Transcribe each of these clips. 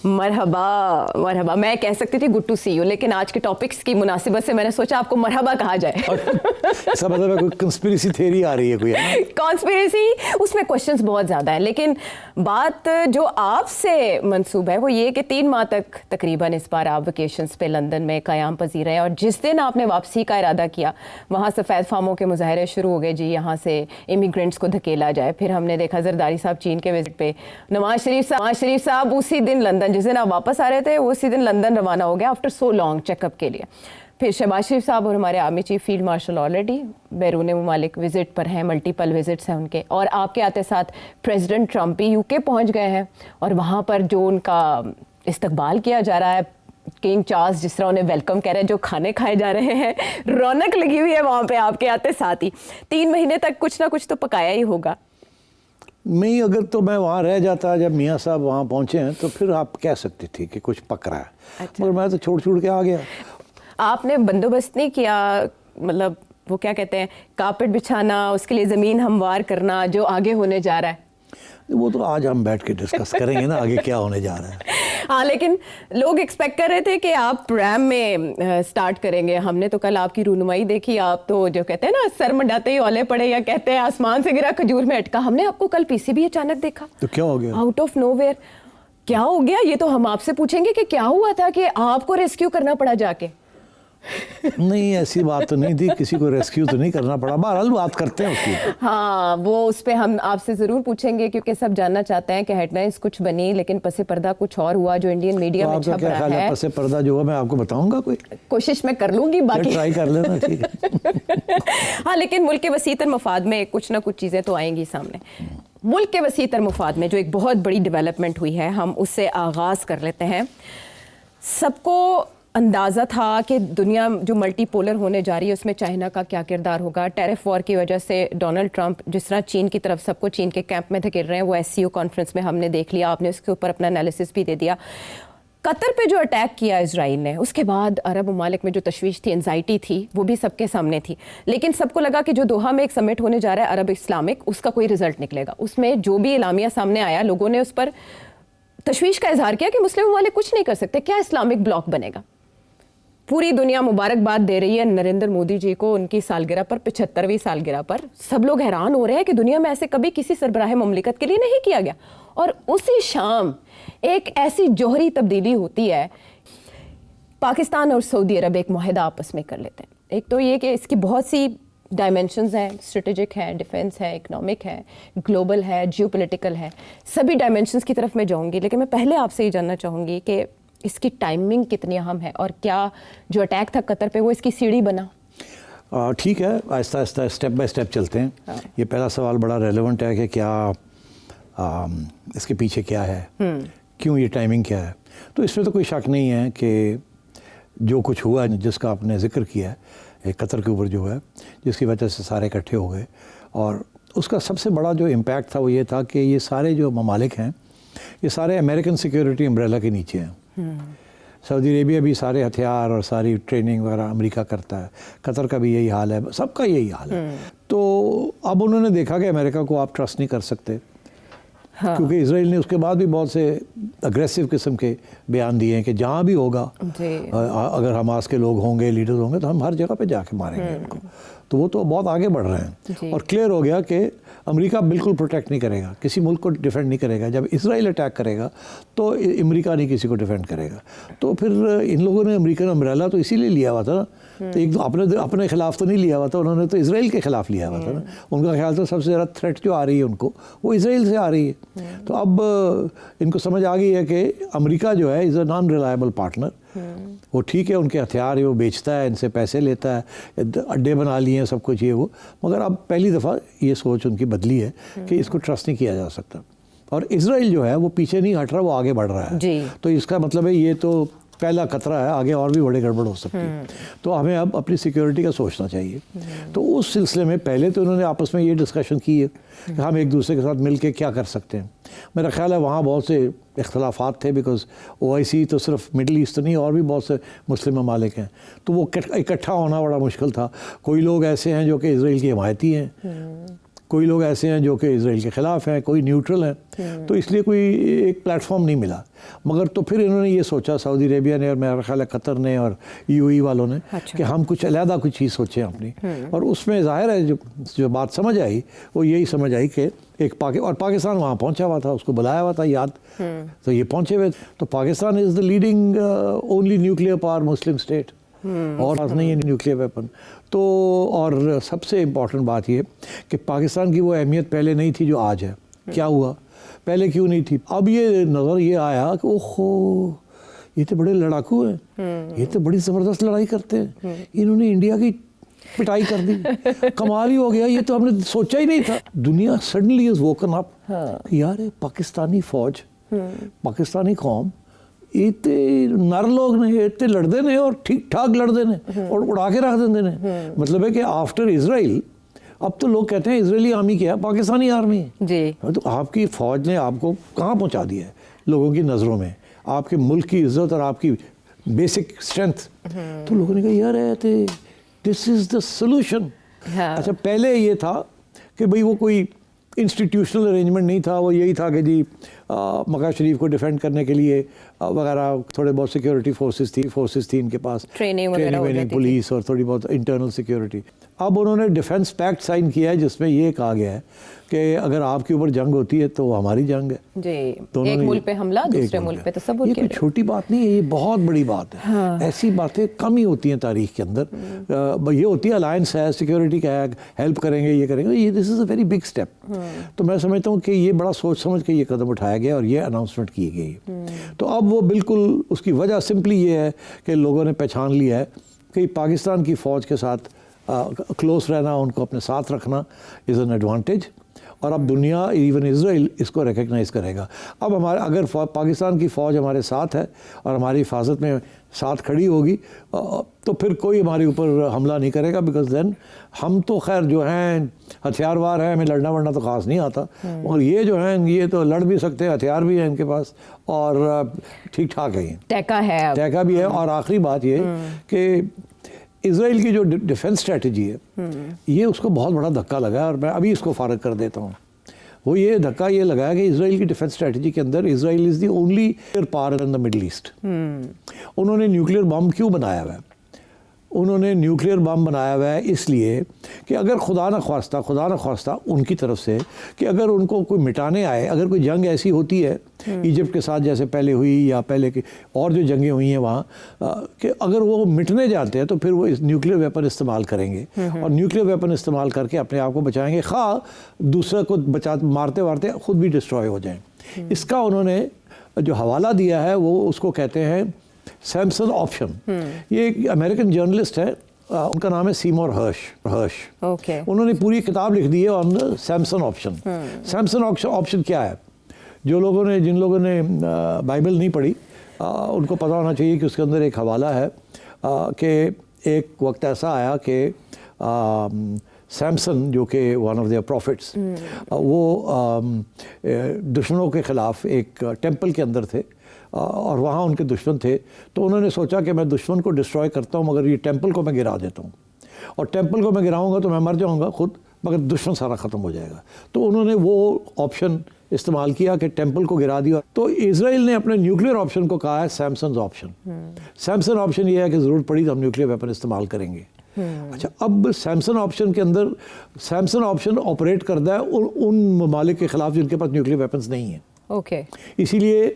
मरहबा मरहबा। मैं कह सकती थी गुड टू सी यू, लेकिन आज के टॉपिक्स की मुनासिबत से मैंने सोचा आपको मरहबा कहा जाए। ऐसा मतलब है कोई कंस्पिरेसी थ्योरी आ रही है कोई? कॉन्स्पिरेसी, उसमें क्वेश्चंस बहुत ज़्यादा है, लेकिन बात जो आपसे मंसूब है वो ये कि 3 माह तक तकरीबन इस बार आप वेकेशंस पे लंदन में क़याम पजीर हैं, और जिस दिन आपने वापसी का इरादा किया वहाँ सफ़ेद फार्मों के मुजाहरे शुरू हो गए जी, यहाँ से इमिग्रेंट्स को धकेला जाए। फिर हमने देखा जरदारी साहब चीन के विजिट पे, नवाज शरीफ साहब उसी दिन लंदन, जिस दिन आप वापस आ रहे थे उसी दिन लंदन रवाना हो गया आफ्टर सो लॉन्ग चेकअप के लिए। फिर शहबाज शरीफ साहब और हमारे army chief field marshal already बैरून ममालिक विजिट पर हैं, मल्टीपल विजिट्स हैं उनके, और आपके आते साथ प्रेसिडेंट ट्रंप भी यूके पहुंच गए हैं, और वहाँ पर जो उनका इस्तकबाल किया जा रहा है, किंग चार्ल्स जिस तरह उन्हें वेलकम कह रहे हैं, जो खाने खाए जा रहे हैं, रौनक लगी हुई है वहाँ पे आपके आते साथ ही। 3 महीने तक कुछ ना कुछ तो पकाया ही होगा। नहीं, अगर तो मैं वहाँ रह जाता जब मियाँ साहब वहाँ पहुँचे हैं तो फिर आप कह सकती थी कि कुछ पक रहा है। अच्छा। मगर मैं तो छोड़ के आ गया। आपने बंदोबस्त नहीं किया, मतलब वो क्या कहते हैं, कारपेट बिछाना, उसके लिए ज़मीन हमवार करना जो आगे होने जा रहा है? वो तो आज हम बैठ के डिस्कस करेंगे ना आगे क्या होने जा रहा है। हाँ, लेकिन लोग एक्सपेक्ट कर रहे थे कि आप रैम में स्टार्ट करेंगे। हमने तो कल आपकी रूनुमाई देखी, आप तो जो कहते हैं ना सर मंडाते ही ओले पड़े, या कहते हैं आसमान से गिरा खजूर में अटका। हमने आपको कल पीसीबी अचानक देखा। तो क्या हो गया? आउट ऑफ नोवेयर क्या हो गया, ये तो हम आपसे पूछेंगे कि क्या हुआ था कि आपको रेस्क्यू करना पड़ा जाके। नहीं, ऐसी बात तो नहीं थी, किसी को रेस्क्यू तो नहीं करना पड़ा। बहरहाल बात करते हैं उसकी। हाँ, वो उस पर हम आपसे ज़रूर पूछेंगे, क्योंकि सब जानना चाहते हैं कि हेडलाइंस कुछ बनी लेकिन पसे पर्दा कुछ और हुआ जो इंडियन मीडिया में छप रहा है। पसे पर्दा जो है मैं आपको बताऊंगा, कोई कोशिश मैं कर लूंगी, बाकी ट्राई कर लेना, ठीक है। हाँ, लेकिन मुल्क के वसीतर मफाद में कुछ ना कुछ चीज़ें तो आएंगी सामने। मुल्क के वसीतर मफाद में जो एक बहुत बड़ी डेवलपमेंट हुई है, हम उससे आगाज़ कर लेते हैं। सबको अंदाज़ा था कि दुनिया जो मल्टीपोलर होने जा रही है उसमें चाइना का क्या किरदार होगा। टैरिफ वॉर की वजह से डोनाल्ड ट्रंप जिस तरह चीन की तरफ सबको चीन के कैंप में धकेल रहे हैं, वो SCO कॉन्फ्रेंस में हमने देख लिया, आपने उसके ऊपर अपना एनालिसिस भी दे दिया। कतर पे जो अटैक किया इजराइल ने, उसके बाद अरब ममालिक में जो तशवीश थी, एंजाइटी थी, वो भी सबके सामने थी, लेकिन सबको लगा कि जो दोहा में एक समिट होने जा रहा है अरब इस्लामिक, उसका कोई रिजल्ट निकलेगा। उसमें जो भी एलामिया सामने आया, लोगों ने उस पर तशवीश का इजहार किया कि मुस्लिम ममालिक कुछ नहीं कर सकते, क्या इस्लामिक ब्लॉक बनेगा। पूरी दुनिया मुबारकबाद दे रही है नरेंद्र मोदी जी को उनकी सालगिरह पर, 75वीं सालगिरह पर। सब लोग हैरान हो रहे हैं कि दुनिया में ऐसे कभी किसी सरबराह ममलिकत के लिए नहीं किया गया। और उसी शाम एक ऐसी जौहरी तब्दीली होती है, पाकिस्तान और सऊदी अरब एक मुआहदा आपस में कर लेते हैं। एक तो ये कि इसकी बहुत सी डायमेंशंस हैं, स्ट्रेटेजिक है, डिफेंस है, इकोनॉमिक है, ग्लोबल है, जियोपॉलिटिकल है, सभी डायमेंशंस की तरफ मैं जाऊँगी, लेकिन मैं पहले आपसे ये जानना चाहूँगी कि इसकी टाइमिंग कितनी अहम है, और क्या जो अटैक था कतर पे वो इसकी सीढ़ी बना? ठीक है, Aahista Aahista step by step चलते हैं। हाँ। ये पहला सवाल बड़ा रेलेवेंट है कि क्या इसके पीछे क्या है, क्यों ये टाइमिंग क्या है। तो इसमें तो कोई शक नहीं है कि जो कुछ हुआ जिसका आपने जिक्र किया है कतर के ऊपर जो है, जिसकी वजह से सारे इकट्ठे हो गए, और उसका सबसे बड़ा जो इम्पैक्ट था वो ये था कि ये सारे जो ममालिक हैं ये सारे अमेरिकन सिक्योरिटी अम्ब्रेला के नीचे हैं। सऊदी अरेबिया भी सारे हथियार और सारी ट्रेनिंग वगैरह अमेरिका करता है, कतर का भी यही हाल है, सबका यही हाल है। तो अब उन्होंने देखा कि अमेरिका को आप ट्रस्ट नहीं कर सकते। हाँ। क्योंकि इसराइल ने उसके बाद भी बहुत से अग्रेसिव किस्म के बयान दिए हैं कि जहाँ भी होगा, अगर हमास के लोग होंगे, लीडर होंगे, तो हम हर जगह पे जाके मारेंगे उनको। तो वो तो बहुत आगे बढ़ रहे हैं, और क्लियर हो गया कि अमेरिका बिल्कुल प्रोटेक्ट नहीं करेगा, किसी मुल्क को डिफेंड नहीं करेगा। जब इसराइल अटैक करेगा तो अमेरिका नहीं किसी को डिफेंड करेगा। तो फिर इन लोगों ने अमेरिकन अम्ब्रेला तो इसीलिए लिया हुआ था ना, तो एक अपने खिलाफ तो नहीं लिया हुआ था, उन्होंने तो इसराइल के खिलाफ लिया हुआ था ना। उनका ख्याल था सबसे ज़्यादा थ्रेट जो आ रही है उनको, वो इसराइल से आ रही है। तो अब इनको समझ आ गई है कि अमेरिका जो है is a non reliable partner. वो ठीक है, उनके हथियार है, वो बेचता है, इनसे पैसे लेता है, अड्डे बना लिए हैं, सब कुछ ये वो, मगर अब पहली दफ़ा ये सोच उनकी बदली है कि इसको ट्रस्ट नहीं किया जा सकता। और इसराइल जो है वो पीछे नहीं हट रहा, वो आगे बढ़ रहा है। तो इसका मतलब है ये तो पहला खतरा है, आगे और भी बड़े गड़बड़ हो सकती है। तो हमें अब अपनी सिक्योरिटी का सोचना चाहिए। तो उस सिलसिले में पहले तो उन्होंने आपस में ये डिस्कशन की है कि हम एक दूसरे के साथ मिल के क्या कर सकते हैं। मेरा ख्याल है वहाँ बहुत से इख्तलाफात थे, बिकॉज OIC तो सिर्फ मिडल ईस्ट नहीं, और भी बहुत से मुस्लिम ममालिक हैं, तो वो इकट्ठा होना बड़ा मुश्किल था। कोई लोग ऐसे हैं जो कि इसराइल की हिमायती हैं, कोई लोग ऐसे हैं जो कि इसराइल के ख़िलाफ़ हैं, कोई न्यूट्रल हैं, तो इसलिए कोई एक प्लेटफॉर्म नहीं मिला। मगर तो फिर इन्होंने ये सोचा, सऊदी अरेबिया ने और मेरा ख्याल है कतर ने और यूएई वालों ने, अच्छा। कि हम कुछ अलहदा कुछ चीज़ सोचें अपनी। और उसमें ज़ाहिर है जो बात समझ आई वो यही समझ आई कि एक पाकिस्तान वहाँ पहुँचा हुआ था, उसको बुलाया हुआ था याद, तो ये पहुँचे हुए। तो Pakistan is the leading only nuclear power Muslim state, और पास नहीं है न्यूक्लियर वेपन। तो और सबसे इम्पॉर्टेंट बात ये कि पाकिस्तान की वो अहमियत पहले नहीं थी जो आज है। क्या हुआ, पहले क्यों नहीं थी? अब ये नज़र ये आया कि ओहो, ये तो बड़े लड़ाकू हैं, ये तो बड़ी ज़बरदस्त लड़ाई करते हैं, इन्होंने इंडिया की पिटाई कर दी, कमाल ही हो गया, ये तो हमने सोचा ही नहीं था। दुनिया सडनली इज वोकन अप, यार ये पाकिस्तानी फौज, पाकिस्तानी कौम इतने नर लोग ने, इतने लड़ते ने और ठीक ठाक लड़ते ने और उड़ा के रख देते ने। मतलब है कि आफ्टर इजराइल अब तो लोग कहते हैं इजरायली आर्मी क्या है, पाकिस्तानी आर्मी है जी। तो आपकी फ़ौज ने आपको कहाँ पहुँचा दिया है लोगों की नज़रों में, आपके मुल्क की इज़्ज़त और आपकी बेसिक स्ट्रेंथ। तो लोगों ने कहा यार है दिस इज़ द सोल्यूशन। अच्छा, पहले ये था कि भाई वो कोई इंस्टीट्यूशनल अरेंजमेंट नहीं था, वो यही था कि जी मक्का शरीफ को डिफेंड करने के लिए वगैरह थोड़े बहुत सिक्योरिटी फोर्सेस थी इनके पास, ट्रेनिंग पुलिस और थोड़ी बहुत इंटरनल सिक्योरिटी। अब उन्होंने डिफेंस पैक्ट साइन किया है जिसमें ये कहा गया है कि अगर आपके ऊपर जंग होती है तो वो हमारी जंग है जी। एक मुल्क पे हमला, दूसरे मुल्क पे तसव्वुर। ये कोई छोटी बात नहीं है, ये बहुत बड़ी बात है। हाँ। ऐसी बातें कम ही होती हैं तारीख के अंदर। ये होती है अलायंस है, सिक्योरिटी का है, हेल्प करेंगे, ये करेंगे, ये this is a very big step. तो मैं समझता हूँ कि ये बड़ा सोच समझ के ये कदम उठाया गया और ये अनाउंसमेंट की गई। तो अब वो बिल्कुल उसकी वजह सिंपली ये है कि लोगों ने पहचान लिया है कि पाकिस्तान की फ़ौज के साथ क्लोज रहना, उनको अपने साथ रखना इज़ एन एडवांटेज। और अब दुनिया, इवन इज़राइल इसको रिकग्नाइज़ करेगा। अब हमारे अगर पाकिस्तान की फ़ौज हमारे साथ है और हमारी हिफाजत में साथ खड़ी होगी तो फिर कोई हमारे ऊपर हमला नहीं करेगा, बिकॉज देन हम तो खैर जो हैं हथियारवार हैं, हमें लड़ना वड़ना तो ख़ास नहीं आता, और ये जो हैं ये तो लड़ भी सकते हैं, हथियार भी हैं इनके पास और ठीक ठाक है, टैका भी है। और आखिरी बात ये कि इज़राइल की जो डिफेंस स्ट्रेटजी है ये उसको बहुत बड़ा धक्का लगा है, और मैं अभी इसको फारग कर देता हूँ। वो ये धक्का ये लगाया कि इज़राइल की डिफेंस स्ट्रेटजी के अंदर Israel is the only power in the middle east. उन्होंने न्यूक्लियर बम क्यों बनाया हुआ है? उन्होंने न्यूक्लियर बम बनाया हुआ है इसलिए कि अगर खुदा न ख्वास्ता उनकी तरफ से कि अगर उनको कोई मिटाने आए, अगर कोई जंग ऐसी होती है इजिप्ट के साथ जैसे पहले हुई या पहले की और जो जंगें हुई हैं वहाँ, कि अगर वो मिटने जाते हैं तो फिर वो न्यूक्लियर वेपन इस्तेमाल करेंगे और न्यूक्लियर वेपन इस्तेमाल करके अपने आप को बचाएंगे, खा दूसरे को मारते मारते खुद भी डिस्ट्रॉय हो जाएं। इसका उन्होंने जो हवाला दिया है वो उसको कहते हैं सैमसन ऑप्शन। ये एक अमेरिकन जर्नलिस्ट है, उनका नाम है सीमोर हर्श। उन्होंने पूरी किताब लिख दी है on Samson option. Samson option क्या है? जिन लोगों ने बाइबल नहीं पढ़ी उनको पता होना चाहिए कि उसके अंदर एक हवाला है कि एक वक्त ऐसा आया कि सैमसन जो कि वन ऑफ देयर प्रॉफिट्स, वो दुश्मनों के ख़िलाफ़ एक टेंपल के अंदर थे और वहाँ उनके दुश्मन थे। तो उन्होंने सोचा कि मैं दुश्मन को डिस्ट्रॉय करता हूँ मगर ये टेंपल को मैं गिरा देता हूँ, और टेंपल को मैं गिराऊंगा तो मैं मर जाऊँगा खुद, मगर दुश्मन सारा ख़त्म हो जाएगा। तो उन्होंने वो ऑप्शन इस्तेमाल किया कि टेंपल को गिरा दिया। तो इजराइल ने अपने न्यूक्लियर ऑप्शन को कहा है सैमसन ऑप्शन। सैमसन ऑप्शन ये है कि ज़रूरत पड़ी तो हम न्यूक्लियर वेपन इस्तेमाल करेंगे। अच्छा, अब सैमसन ऑप्शन के अंदर सैमसन ऑप्शन ऑपरेट करता है उन ममालिक के ख़िलाफ़ जिनके पास न्यूक्लियर वेपन्स नहीं है। इसीलिए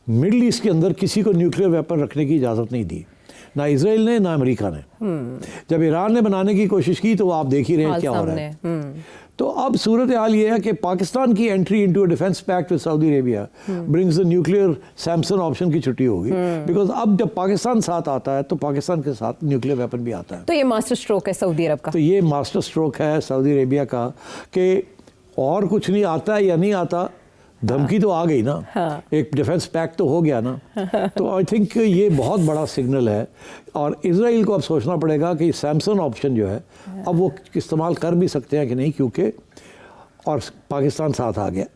मिडल ईस्ट के अंदर किसी को न्यूक्लियर वेपन रखने की इजाज़त नहीं दी, ना इजराइल ने ना अमेरिका ने। जब ईरान ने बनाने की कोशिश की तो वो आप देख ही रहे हैं क्या हो रहा है। तो अब सूरत हाल ये है कि पाकिस्तान की entry into a defence pact with Saudi Arabia brings the nuclear Samson option की छुट्टी होगी, बिकॉज अब जब पाकिस्तान साथ आता है तो पाकिस्तान के साथ न्यूक्लियर वेपन भी आता है। तो ये मास्टर स्ट्रोक है सऊदी अरब का। तो ये मास्टर स्ट्रोक है सऊदी अरेबिया का कि और कुछ नहीं आता है या नहीं आता, धमकी तो आ गई ना। एक डिफेंस पैक्ट तो हो गया ना। तो आई थिंक ये बहुत बड़ा सिग्नल है और इजराइल को अब सोचना पड़ेगा कि सैमसन ऑप्शन जो है अब वो इस्तेमाल कर भी सकते हैं कि नहीं, क्योंकि और पाकिस्तान साथ आ गया।